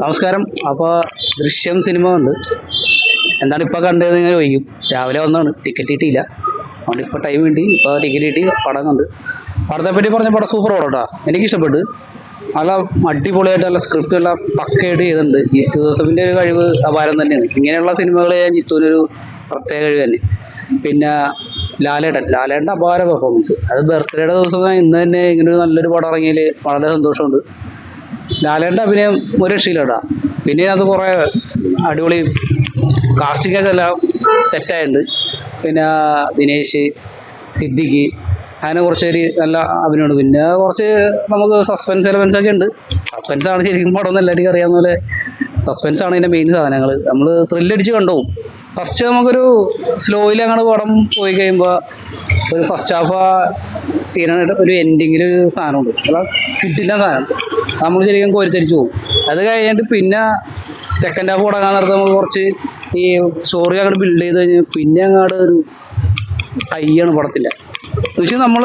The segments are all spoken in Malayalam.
നമസ്കാരം. അപ്പോൾ ദൃശ്യം സിനിമ ഉണ്ട്. എന്താണ് ഇപ്പോൾ കണ്ടത് ഇങ്ങനെ ചോദിക്കും. രാവിലെ വന്നാണ്, ടിക്കറ്റ് കിട്ടിയില്ല. അതുകൊണ്ട് ഇപ്പോൾ ടൈം കിട്ടി, ഇപ്പോൾ ടിക്കറ്റ് കിട്ടി, പടം കണ്ട്. പടത്തെ പറ്റി പറഞ്ഞ പടം സൂപ്പർ പടം കേട്ടോ. എനിക്കിഷ്ടപ്പെട്ടു. നല്ല അടിപൊളിയായിട്ട് നല്ല സ്ക്രിപ്റ്റ് എല്ലാം പക്കയായിട്ട് ചെയ്തിട്ടുണ്ട്. ജിത്തു ജോസഫിൻ്റെ ഒരു കഴിവ് അപാരം തന്നെയാണ്. ഇങ്ങനെയുള്ള സിനിമകൾ ചെയ്യാൻ ജിത്തുവിനൊരു പ്രത്യേക കഴിവ് തന്നെ. പിന്നെ ലാലേട്ടൻ്റെ അപാര പെർഫോമൻസ്. അത് ബർത്ത്ഡേയുടെ ദിവസം ഇന്ന് തന്നെ ഇങ്ങനൊരു നല്ലൊരു പടം ഇറങ്ങിയതിൽ വളരെ സന്തോഷമുണ്ട്. ലാലേട്ടൻ്റെ അഭിനയം ഒരു രക്ഷയില്ലടാ. പിന്നെ അത് കുറേ അടിപൊളി കാസ്റ്റിംഗൊക്കെ എല്ലാം സെറ്റായിട്ടുണ്ട്. പിന്നെ ദിനേശ്, സിദ്ദിഖ്, അങ്ങനെ കുറച്ച് പേര് നല്ല അഭിനയമുണ്ട്. പിന്നെ കുറച്ച് നമുക്ക് സസ്പെൻസ് എലമെൻസ് ഒക്കെ ഉണ്ട്. സസ്പെൻസാണ് ശരിക്കും പടം എന്ന് എല്ലാവർക്കും അറിയാവുന്ന പോലെ. സസ്പെൻസാണ് ഇതിൻ്റെ മെയിൻ സാധനങ്ങൾ. നമ്മൾ ത്രില്ലടിച്ച് കണ്ടുപോകും. ഫസ്റ്റ് നമുക്കൊരു സ്ലോയിൽ അങ്ങനെ പടം പോയി കഴിയുമ്പോൾ ഒരു ഫസ്റ്റ് ഹാഫ് സീനായിട്ട് ഒരു എൻഡിങ്ങിൽ ഒരു സാധനമുണ്ട്. അല്ല കിട്ടില്ല സാധനം, നമ്മൾ ശരിക്കും കോരിത്തരിച്ചു പോകും. അത് കഴിഞ്ഞിട്ട് പിന്നെ സെക്കൻഡ് ഹാഫ് തുടങ്ങാൻ നേരത്തെ നമ്മൾ കുറച്ച് ഈ സ്റ്റോറി അങ്ങോട്ട് ബിൽഡ് ചെയ്ത് കഴിഞ്ഞാൽ പിന്നെ അങ്ങോട്ട് ഒരു ഹൈയാണ് പടത്തില്ല. പക്ഷേ നമ്മൾ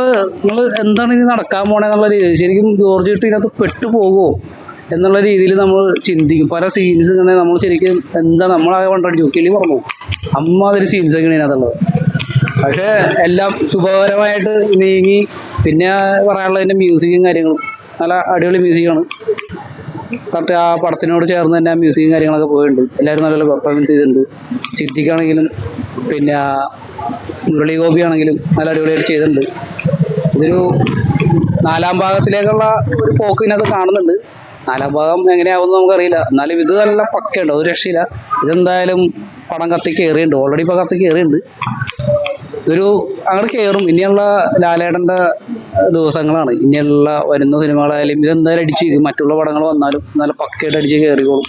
എന്താണ് ഇനി നടക്കാൻ പോണെന്നുള്ള രീതിയിൽ ശരിക്കും ജോർജ് കുട്ടി ഇതിനകത്ത് പെട്ടു പോകുമോ എന്നുള്ള രീതിയിൽ നമ്മൾ ചിന്തിക്കും. പല സീൻസ് ഇങ്ങനെ നമ്മൾ ശരിക്കും എന്താണ് നമ്മളാകെ കൊണ്ടടിച്ചു കിളി പറഞ്ഞു അമ്മാതിരി സീൻസൊക്കെയാണ് ഇതിനകത്തുള്ളത്. പക്ഷേ എല്ലാം ശുഭകരമായിട്ട് നീങ്ങി. പിന്നെ പറയാനുള്ളതിൻ്റെ മ്യൂസിക്കും കാര്യങ്ങളും നല്ല അടിപൊളി മ്യൂസിക്കാണ്. കറക്റ്റ് ആ പടത്തിനോട് ചേർന്ന് തന്നെ ആ മ്യൂസിക്കും കാര്യങ്ങളൊക്കെ പോയിട്ടുണ്ട്. എല്ലാവരും നല്ല പെർഫോമൻസ് ചെയ്തിട്ടുണ്ട്. സിദ്ദിഖാണെങ്കിലും പിന്നെ മുരളി ഗോപി ആണെങ്കിലും നല്ല അടിപൊളിയായിട്ട് ചെയ്തിട്ടുണ്ട്. ഇതൊരു 4ാം ഭാഗത്തിലേക്കുള്ള ഒരു പോക്ക് ഇതിനകത്ത് കാണുന്നുണ്ട്. 4ാം ഭാഗം എങ്ങനെയാവുമെന്ന് നമുക്കറിയില്ല. എന്നാലും ഇത് നല്ല പക്കയുണ്ട്, ഒരു രക്ഷയില്ല. ഇതെന്തായാലും പടം കത്തി കയറിയുണ്ട്. ഓൾറെഡി ഇപ്പോൾ കത്തി കയറിയുണ്ട്. ഇതൊരു അങ്ങോട്ട് കയറും. ഇനിയുള്ള ലാലേട്ടൻ്റെ ദിവസങ്ങളാണ്. ഇനിയുള്ള വരുന്ന സിനിമകളായാലും ഇതെന്തായാലും അടിച്ച് മറ്റുള്ള പടങ്ങൾ വന്നാലും നല്ല പക്കയായിട്ട് അടിച്ച് കയറിക്കോളും.